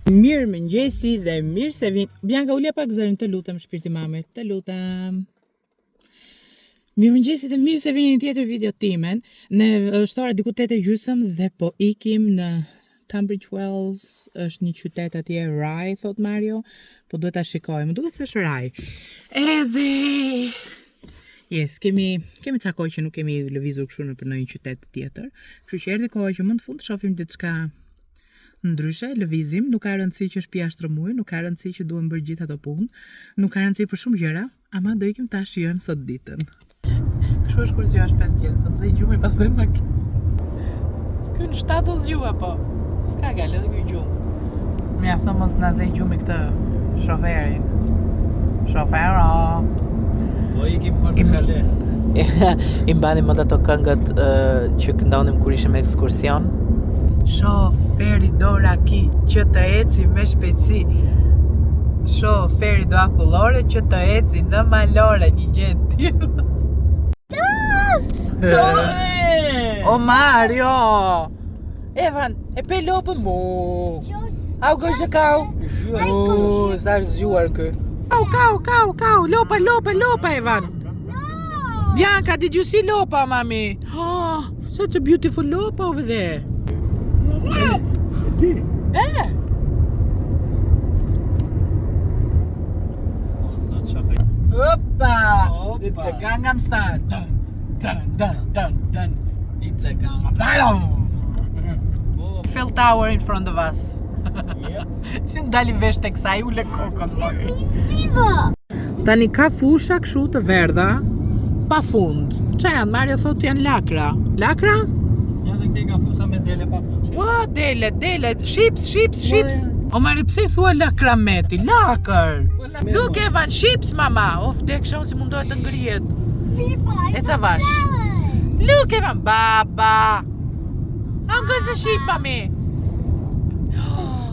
Mirëmëngjesi dhe mirë se vin. Bianca, ulja pak zërin, të lutem, shpirti mamet, të lutem. Mirëmëngjesi dhe mirë se vini në tjetër video timen. Ne është ora diku 8:30 dhe po ikim në Tunbridge Wells, është një qytet atje, Rye, thot Mario, po duhet ta shikoj, më duket se është Rye. Edhe yes, kemi ca kohë që nuk kemi lëvizur kështu në një qytet tjetër, kështu që erdhi koha që më në fund të shohim diçka ndryshe, lëvizim, nuk ka rëndësi që është pjashtrë muaj, nuk ka rëndësi që duhem bërë gjithë ato punë, nuk ka rëndësi për shumë gjëra, ama do ikim ta shijojmë sot ditën. Kështu është kur zgjohesh 5 pjesë, të nxej gjumi pas në makinë. Ky në 7 zgjua po. S'ka gal edhe ky gjumë. Mjafton mos na zej gjumi këtë shoferin. Shofero. Po ikim për të kale. I mbani më ato këngët që këndonim kur ishim ekskursion. Shoferi do raki që të eci me shpejtësi. Shoferi do akullore që të eci në malore, një gjë tjetër. O Mario! Evan, e pe lopën mu. Au gëzhë kau. Sa është zgjuar kë. Kau, lopa, Evan. Bianca, did you see lopa, mami? Oh, such a beautiful lopa over there. There. Oppa! It's a Gangnam Style. Dun. It's a Gangnam Style. Eiffel Tower in front of us. Që ndali vesh tek sa ule kokën. Tani ka fusha kështu të verdha pa fund. Çfarë janë? Mario thotë janë lakra. Lakra? Ja dhe këtej ka fusa me dele pa fund. Ua, dele, ships. O Mario, pse i thua lakrameti? Lakër. Look Evan, ships mama. Of dek shon si mundohet të ngrihet. E ca vash. Look Evan, baba. How goes the sheep, mommy?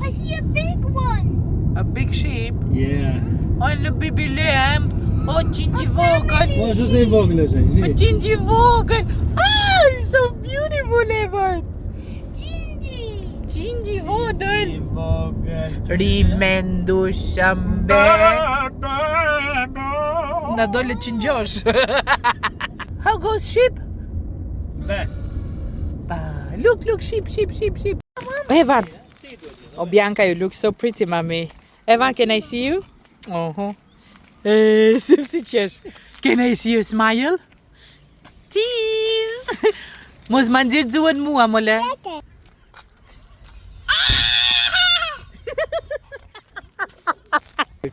I see a big one. A big sheep? Yeah. Oh, në baby lamb. Oh, qindji vogël. Po, që se i vogël është, si? Oh, qindji vogël. Ah, it's so beautiful, Evan. Qindji vogël. Rimendu shambe. Na dole qingjosh. How goes sheep? Be. Look, sheep. Evan. Oh, Bianca, you look so pretty, mommy. Evan, can I see you? Si qesh. Can I see you smile? Cheese. Mos ma nxirr zuën mua, mole.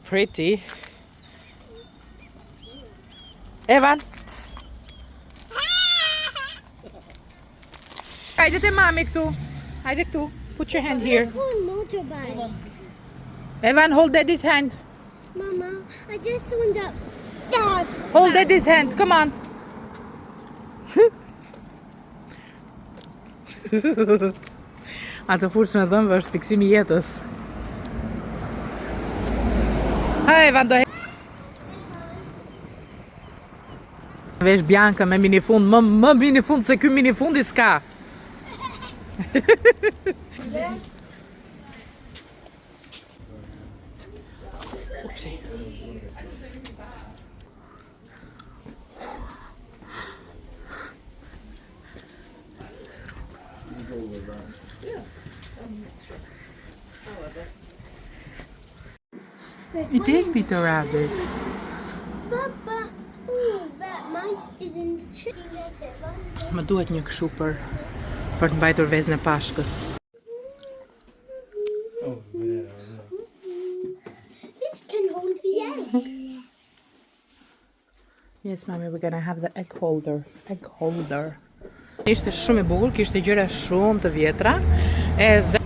Pretty. Evan. Hajde te mami këtu. Hajde këtu. Put your hand here. Motorbike. Evan, hold daddy's hand. Mama, I just saw that dog. Hold daddy's hand. Come on. Atë furç në dhëmbë është fiksimi i jetës. Ha, Evan, do vesh Bianca me minifund, më minifund se ky minifundi s'ka. You did, Peter Rabbit. Papa, that mice is in the tree. Më duhet një kështu për të mbajtur vezën e pashkës. This can hold the egg. Yes, mommy, we're gonna have the egg holder. Ishte shumë i bukur, kishte gjëra shumë të vjetra, edhe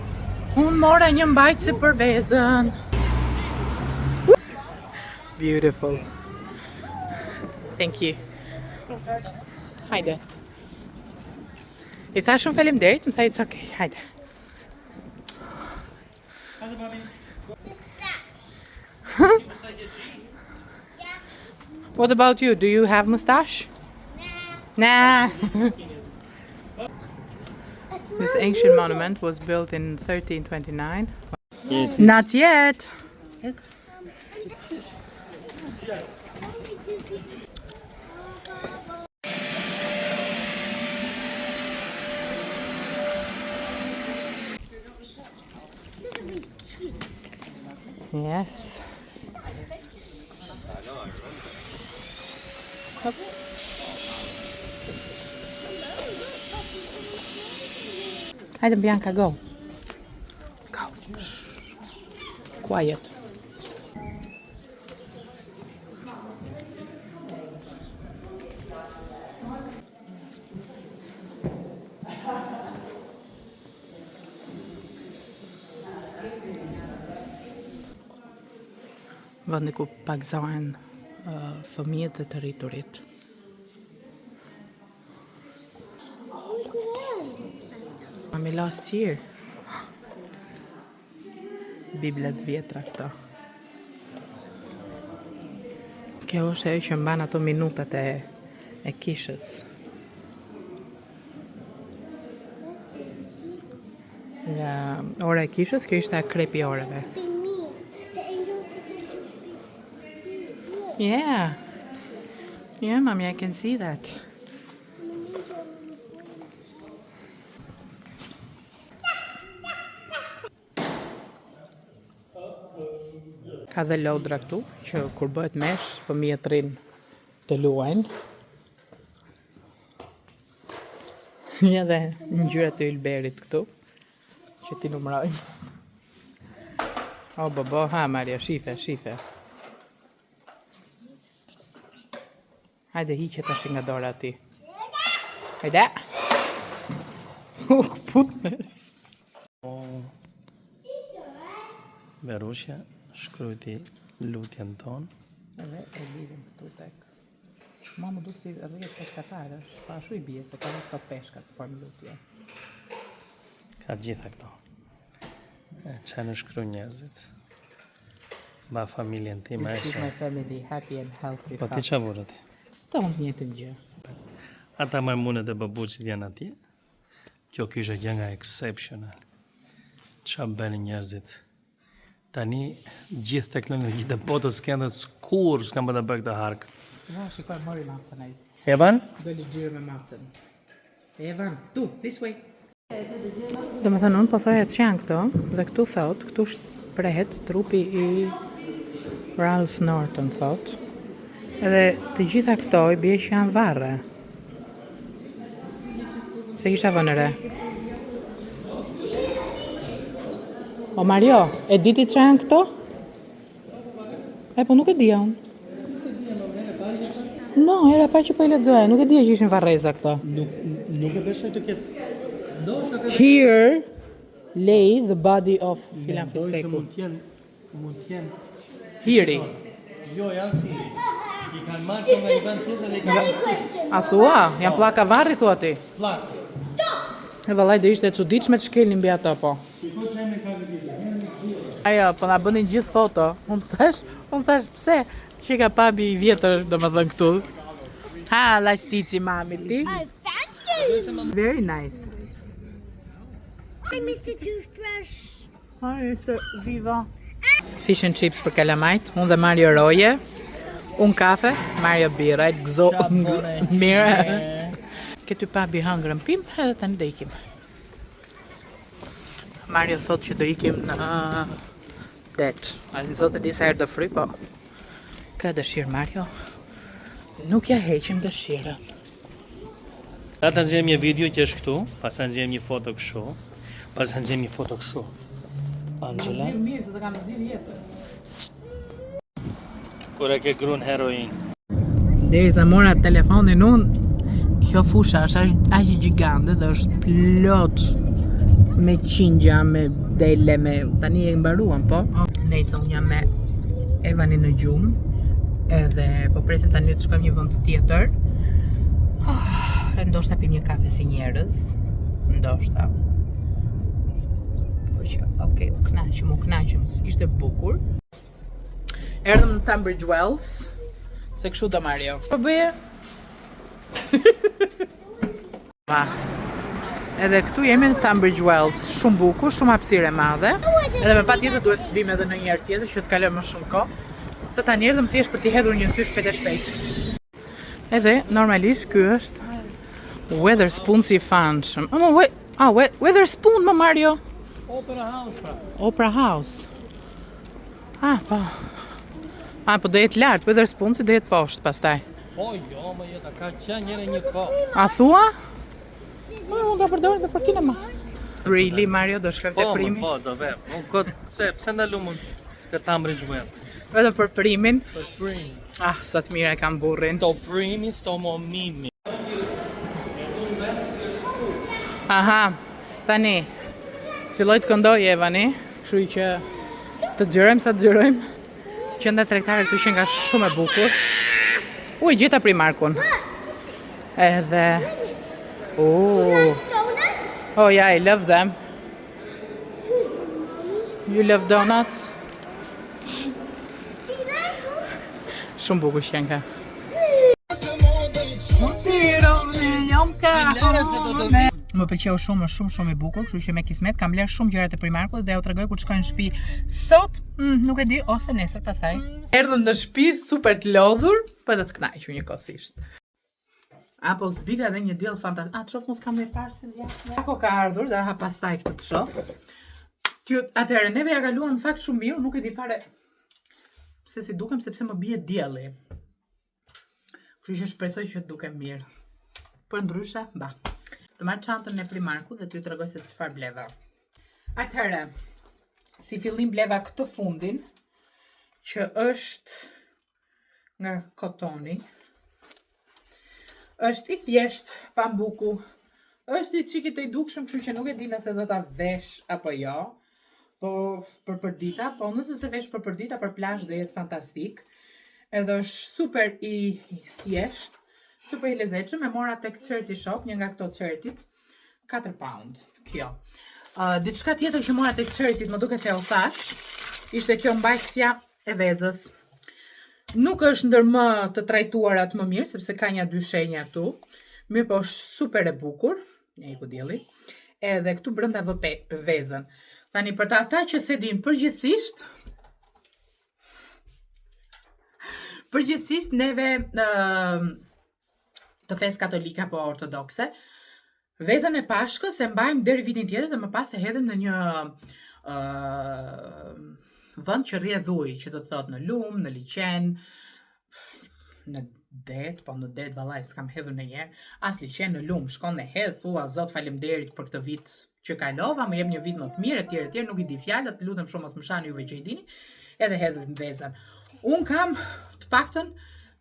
unë mora një mbajtëse për vezën. Beautiful. Thank you. Hajde. I tha shumë faleminderit, më tha it's okay. Hajde. What about you? Do you have mustache? Nah. A This ancient monument was built in 1329. Not yet. Yes. Up. Hajde Bianca, go. Go. Quiet. Vendi ku pagzohen fëmijët dhe të rriturit. Mami last year. Biblet vjetra këto. Kjo është ajo që mban ato minutat e kishës. Nga ora e kishës, kjo ishte akrepi i oreve. Yeah. Yeah, mommy, I can see that. Ka dhe lodra këtu, që kur bëhet mesh, fëmijët rrinë të luajnë. Ja dhe ngjyra të ylberit këtu, që ti numërojnë. O, bobo, ha, Mario, shife. Hajde, hiqe tash nga dora ti. Hajde. Këputnes. Berushja, shkrujti lutjen ton. Edhe e lidhim këtu tek. Ma më duk si rrjet peshkatarësh, pa ashu I bie se ka dhe këto peshkat në formë lutje. Ka gjitha këto. Që në shkru njerëzit. Ba familjen ti ma Keep my family happy and healthy. Po ti qa vurë ti? Të unë të njëjtën gjë. Ata majmunet e babuqit janë atje. Kjo kishë gjë nga exceptional. Qa bëni njerëzit? Tani gjithë teknologjitë e botës s'kan dhe skur s'kan bërë të bërë këtë harkë. Ja, shikoj, mori macën ai. Evan? Doli gjyre me macën. Evan, këtu, this way. Do me thënë, unë po thoja që janë këto, dhe këtu thot, këtu shprehet trupi I Ralph Norton, thot. Edhe të gjitha këto I bie që janë varre. Se kisha vënë re. O Mario, e diti që janë këto? E po nuk e dija unë. No, era parë që po I lexoja, nuk e dija që ishin varreza këto. Nuk e besoj të ketë. Here lay the body of Filan Fisteku. Mund t'jen. Hiri. Jo, janë si. I kanë marrë këto nga I vend tjetër dhe I kanë marrë A thua? Janë pllaka varri thua ti? plak. E vallaj do ishte e çuditshme të shkelnin mbi ato po. Shiko që e ka këtë. Ajo, po na bënin gjithë foto. Unë thash pse? Që ka pabi I vjetër, domethënë këtu. Ha, lastici mami ti. I found you! Very nice. Hi, Mr. Toothbrush. Ai, është viva. Fish and chips për kalamajt, unë dhe Mario roje. Unë kafe, Mario birra, gëzo mirë. Këty pabi hëngrën pim, edhe tani do ikim. Mario thot që do ikim në det. A i zote disa herë do fry, po ka dëshirë Mario. Nuk ja heqim dëshirën. Ata nxjerrim një video që është këtu, pastaj nxjerrim një foto kështu, pastaj nxjerrim një foto kështu. Angela, Mirë, se të kam nxjerr jetën. kur e ke grun heroin. Derisa mora telefonin unë, kjo fusha është aq gjigande dhe është plot me qingja, me dele, me tani e mbaruan po. Nejse unë jam me Evanin në gjumë, edhe po presim tani të shkojmë një vend tjetër. E ndoshta pim një kafe si njerëz, ndoshta. Po që, okay, u knaqëm, ishte bukur. Erdhëm në Tunbridge Wells, se kështu do Mario. Po bëje? Ma, Edhe këtu jemi në Tunbridge Wells, shumë bukur, shumë hapësirë e madhe. Edhe me patjetër duhet të vim edhe në një herë tjetër që të kalojmë më shumë kohë. Se tani erdhëm thjesht për t'i hedhur një sy shpejt e shpejt. Edhe normalisht ky është Wetherspoon si fanshëm. Wetherspoon më Mario. Opera House pra. Opera House. Po. Po do jetë lart, Wetherspoon si do jetë poshtë pastaj. Po jo, më jeta ka qenë njëre një kohë. A thua? Unë do përdojnë dhe për kinema. Really, Mario, do shkëm të primi? Po, do vem. Unë këtë, pse ndalumë të Tunbridge Wells? Vetëm për primin? Për primi. Sa të mira e kam burrin. Sto primi, sto mo mimi. Aha, tani, filloj të këndoj Evani, kështu që të xhirojmë sa të xhirojmë. Qendra tregtare këtu që nga shumë e bukur. Gjeta Primarkun. Edhe... Donuts? Oh yeah, I love them. You love donuts? Shumë bukur qenka. Më pëlqeu shumë i bukur, kështu që me kismet kam bler shumë gjëra të Primarkut dhe ja u tregoj kur të shkoj në shtëpi sot, nuk e di, ose nesër pastaj. Erdhëm në shtëpi super të lodhur, po do të kënaqur njëkohësisht. Apo zbita edhe një diell fantastik. Çof mos kam më parë se jashtë. Ako ka ardhur, dhe ha pastaj këtë të shoh. Atëherë neve ja kaluam në fakt shumë mirë, nuk e di fare se si dukem sepse më bie dielli. Kështu që shpresoj që të dukem mirë. Për ndryshe, të marr çantën e Primarkut dhe t'ju tregoj se çfarë bleva. Atëherë, si fillim bleva këtë fundin, që është nga kotoni. Është i thjesht, pambuku. Është i çikit i dukshëm, kështu që nuk e di nëse do ta vesh apo jo. Po për përdita, po nëse se vesh për përdita për plazh do jetë fantastik. Edhe është super i thjesht, super i lezetshëm. E mora tek Charity Shop, një nga këto Charityt, 4 pound. Kjo. Diçka tjetër që mora tek Charityt, më duket se u thash, ishte kjo mbajtësja e vezës. Nuk është ndër më të trajtuarat më mirë, sepse ka një dy shenja këtu. Mirë, po është super e bukur. Një iku dielli. Edhe këtu brenda vë vezën. Tani për ata që se din përgjithsisht neve të fesë katolike apo ortodokse, vezën e Pashkës e mbajmë deri vitin tjetër dhe më pas e hedhim në një vend që rrjedh ujë, që do të thotë në lum, në liqen, në det, po në det vallaj s'kam hedhur ndonjëherë, as liqen në lum, shkon dhe hedh, thua Zot faleminderit për këtë vit që kalova, më jep një vit më të mirë etj, nuk i di fjalët, lutem shumë mos më shani juve që i dini, edhe hedhim vezën. Un kam të paktën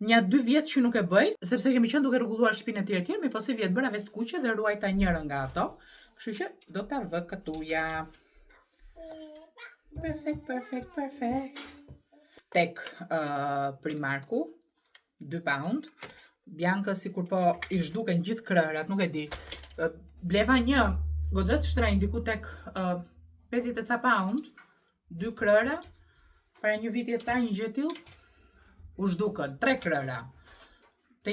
një 2 vjet që nuk e bëj, sepse kemi qenë duke rregulluar shtëpinë etj, më pas 2 vjet bëra vestë kuqe dhe ruajta njërin nga ato, kështu që do ta vë këtuja. Perfect. Tek Primarku, 2 pound. Bianca sikur po i zhduken gjithë krërat, nuk e di. Bleva një goxha të shtrenjtë diku tek 50 ca pound, 2 krëra. Para një viti e ca një gjë tillë u zhdukën 3 krëra. Te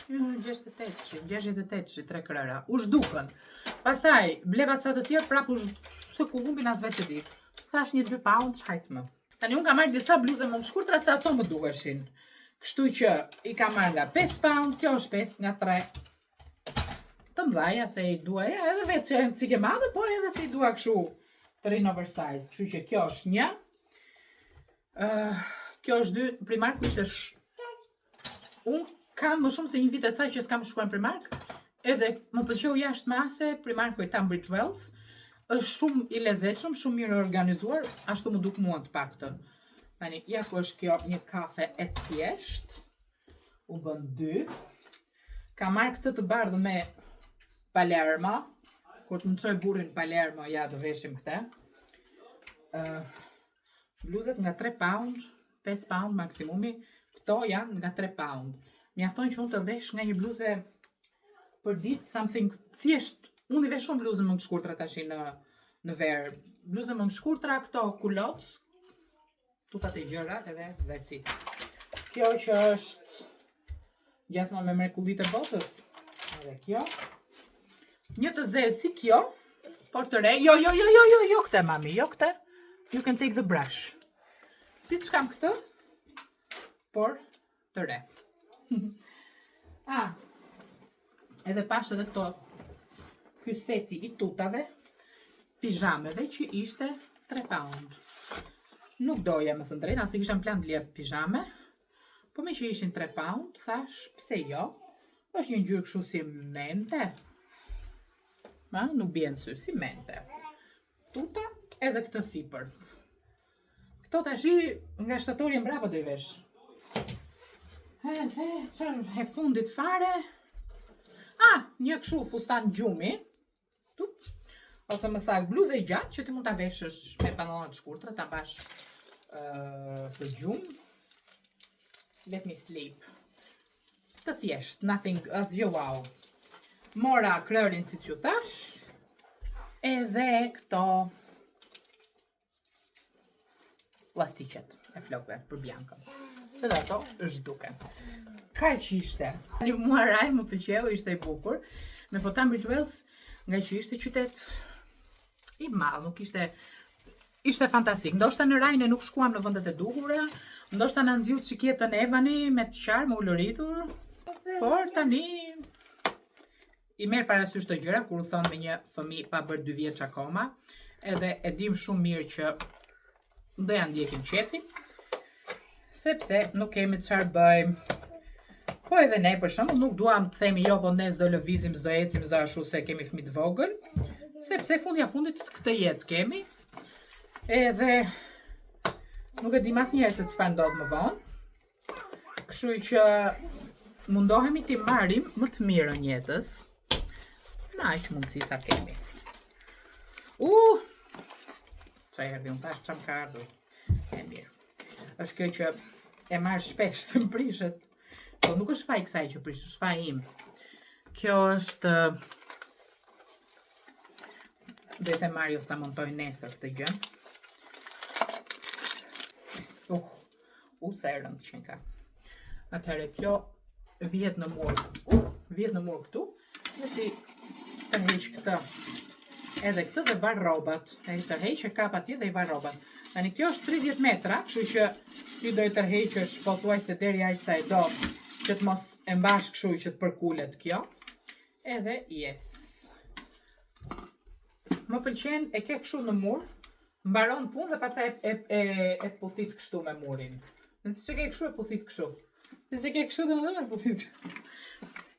68, 3 krëra. U zhdukën. Pastaj bleva ca të tjerë prapë se ku humbin as vetë di. Thash një 2 pound, shajt më. Tani unë kam marrë disa bluze më të shkurtra se ato më duheshin. Kështu që i kam marrë nga 5 pound, kjo është 5 nga 3. Të mdhaja se i duaja, edhe vetë që e cike madhe, po edhe se i dua kështu të rinë oversize. Kështu që kjo është një. Kjo është 2, Primarku ishte unë kam më shumë se një vit e ca që s'kam shkuar në Primark, edhe më pëlqeu jashtë mase Primarku i Tunbridge Wells. Është shumë i lezetshëm, shumë mirë organizuar, ashtu më duk mua të paktën. Tani, ja ku është kjo një kafe e thjesht. U bën 2. Ka marrë këtë të bardhë me Palermo. Kur të mësoj burrin Palermo, ja do veshim këtë. Bluzet nga 3 pound, 5 pound maksimumi, këto janë nga 3 pound. Mjafton që unë të vesh nga një bluze për ditë, something thjesht. Unë i vesh shumë bluzën më të shkurtra tash në verë. Bluzën më të shkurtra, këto kuloc, tutat e gjëra edhe that's it. Kjo që është gjasma me mrekullitë e botës. Edhe kjo. Një të zezë si kjo, por të re. Jo këte, mami, jo këte. You can take the brush. Si që kam këtë, por të re. Edhe pash edhe këto, ky seti i tutave, pijameve që ishte 3 pound. Nuk doja me thënë drejt, asë kisha në plan të lje pijame, po me që ishin 3 pound, thash, pse jo, është një ngjyrë kështu si mente. Nuk bjen sy, si mente. Tuta edhe këtë sipër. Këto tashi nga shtatori e mbrapa do i vesh. Çfarë e fundit fare? Një kështu fustan gjumi. Ose më saktë bluzë e gjatë që ti mund ta veshësh me pantallona të shkurtra, ta bash për gjumë. Let me sleep. Të thjesht, nothing, asgjë wow. Mora krërin si që thash. Edhe këto lasticet e flokëve për bjankën. Edhe ato zhduken. Kaq ishte. Një mua raj më pëlqeu, ishte i bukur. Me po Tunbridge Wells, nga që ishte qytet i madh, nuk ishte fantastik. Ndoshta në Rajne nuk shkuam në vendet e duhura, ndoshta na nxjut çikjetën Evani me të qarë, me uluritur, por tani i merr parasysh të gjëra kur u thon me një fëmijë pa bërë 2 vjeç akoma, edhe e dim shumë mirë që do ja ndjekim qefin, sepse nuk kemi çfarë bëjmë. Po edhe ne për shembull nuk duam të themi jo, po ne s'do lëvizim, s'do ecim, s'do ashtu se kemi fëmijë të vogël, sepse fundit këtë jetë kemi. Edhe nuk e dim asnjëherë se çfarë ndodh më vonë. Kështu që mundohemi t'i marrim më të mirën jetës. Na aq mundësi sa kemi. Çaj erdhi unë tash çam ka ardhur. E mirë. Është kjo që e marr shpesh se më prishet. Po nuk është faj kësaj që prishet, është faj im. Kjo është dhe të Marius ta montoj nesër këtë gjë. Sa e rëndë që ka. Atëherë kjo vjet në mur. Vjet në mur këtu. Dhe ti tërheq këtë. Edhe këtë dhe var rrobat. Ai tërheq e kap atje dhe i var rrobat. Tani kjo është 30 metra, kështu që ti do i tërheqësh pothuajse deri aq sa e do, që të mos e mbash kështu që të përkulet kjo. Edhe yes. Më pëlqen e ke kështu në mur, mbaron punë dhe pastaj e puthit kështu me murin. Nëse që ke kështu e puthit kështu. Nëse ke kështu dhe më dhe e puthit kështu.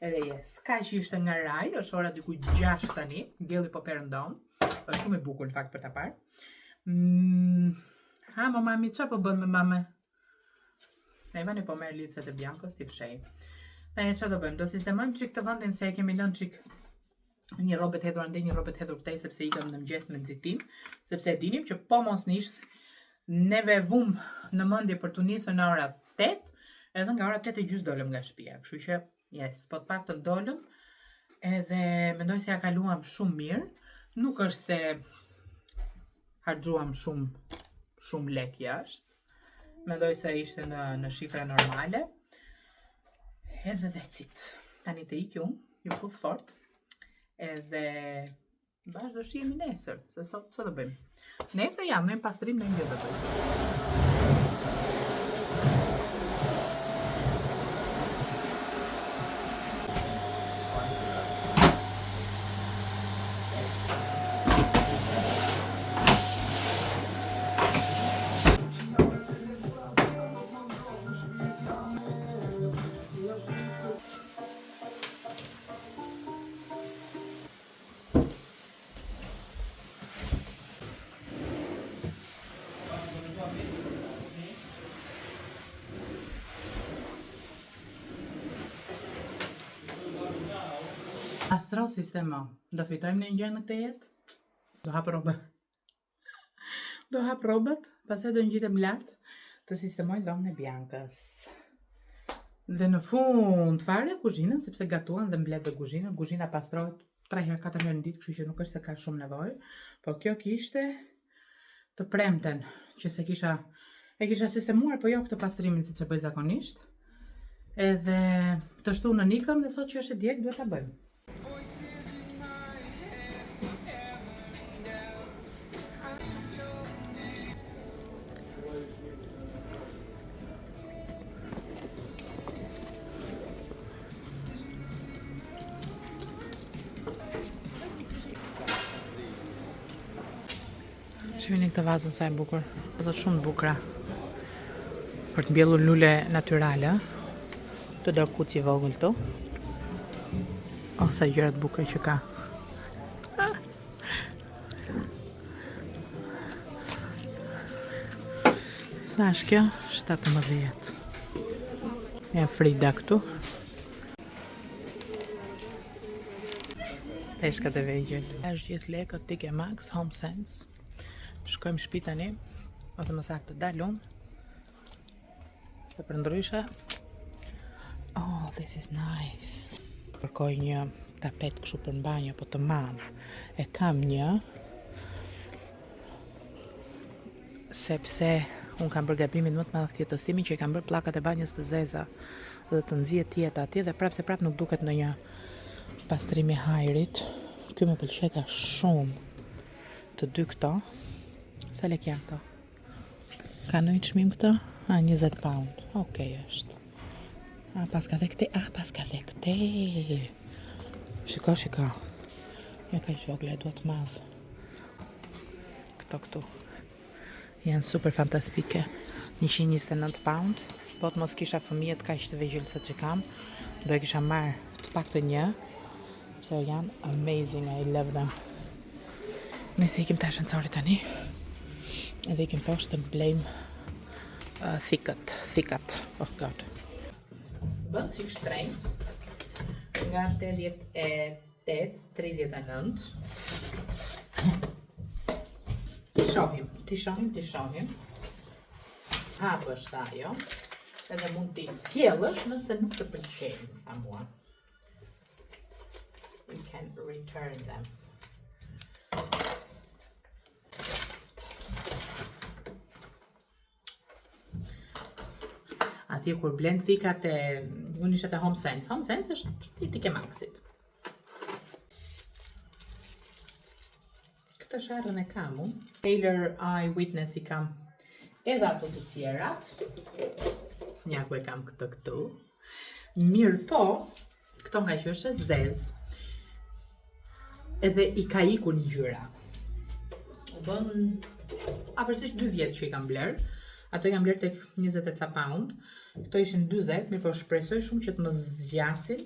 Edhe yes, ka që ishte nga raj, është ora diku 6 tani, dielli po perëndon. Është shumë e bukur në fakt për ta parë. Mami, qa po bën me mame? Evani po merr licet e Biancos t'i fshej. Tani qa do bëjmë? Do sistemojmë çik të vendin se e kemi lënë çik një rrobë të hedhur andej, një rrobë të hedhur këtej, sepse ikëm në mëngjes me nxitim, sepse e dinim që po mos nish neve vum në mendje për të nisur në ora 8, edhe nga ora 8:30 dolëm nga shtëpia. Kështu që yes, po të paktën dolëm, edhe mendoj se ja kaluam shumë mirë. Nuk është se harxuam shumë lek jashtë. Mendoj se ishte në shifra normale. Edhe that's it. Tani të iki unë, ju puth fort. Edhe bashkë do shihemi nesër, se sot ç'do bëjmë? Nesër jam në pastrim në një do bëjmë. Astro sistema. Do fitojmë në një gjë në këtë jetë? Do hap rrobën. Do hap rrobat, pastaj do ngjitem lart të sistemoj dhomën e Biancës. Dhe në fund fare kuzhinën, sepse gatuan dhe mbledh dhe kuzhinën. Kuzhina pastrohet 3 herë 4 herë në ditë, kështu që nuk është se ka shumë nevojë. Po kjo kishte të premten që se e kisha sistemuar, po jo këtë pastrimin siç e bëj zakonisht. Edhe të shtunën ikëm dhe sot që është e djegë duhet ta bëjmë. Shihni këtë vazën sa e bukur. Vazat shumë të bukura. Për të mbjellur lule natyrale. Të do kuci vogël këtu. O sa gjëra të bukura që ka. Sa është kjo? 17. Ja Frida këtu. Peshkat e vegjël. Është gjithë lekët Tike Max, Home Sense. Shkojmë shtëpi tani, ose më saktë dalum. Se për ndryshe. Oh, this is nice. Kërkoj një tapet kështu për në banjo, po të madh. E kam një. Sepse unë kam bërë gabimin më të madh tjetësimin që i kam bërë pllakat e banjës të zeza dhe të nxjihet jeta atje dhe prapë se prapë nuk duket në një pastrim i hajrit. Ky më pëlqeta shumë. Të dy këto. Sa lek janë këto? Ka ndonjë çmim këto? 20 pound. Okej është. Pas ka dhe këte. Pas ka dhe këte. Shiko. Jo ka që vogle, duhet madh. Këto. Janë super fantastike. 129 pound. Po të mos kisha fëmijët ka që të vegjël se që kam. Do e kisha marrë të pak të një. Se janë amazing, I love them. Nëse ikim të ashenësori tani. Edhe ikim poshtë të blejmë thikat. Oh god. Bën cik shtrenjt. Nga 88, 39. Ti shohim. Hapë është ajo. Edhe mund t'i sjellësh nëse nuk të pëlqejnë, tha mua. You can return them. Atje kur blen thikat e unë isha te Home Sense. Home Sense është i Tike Maxit. Këtë sharrën e kam unë. Taylor Eyewitness i kam edhe ato të tjerat. Nja ku e kam këtë këtu. Mirë po, këto nga që është zez. Edhe i ka ikur ngjyra. U bën afërsisht 2 vjet që i kam bler. Ato i kam bler tek 20 e ca pound. Këto ishin 40, mirë po shpresoj shumë që të më zgjasin.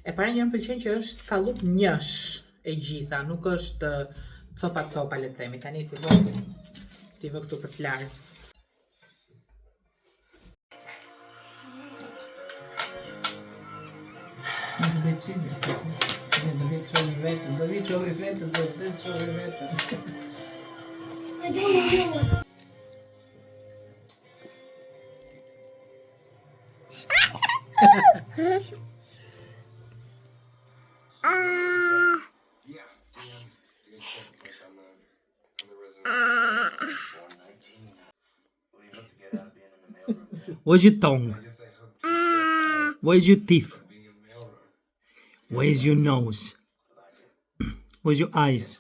E para një më pëlqen që është kallup njësh e gjitha, nuk është copa le të themi. Tani ti vë këtu për të larë. Në të bëjtë qizë. Do vitë shohi vetën, I don't know. Where's your tongue? Where's your teeth? Where's your nose? Where's your eyes?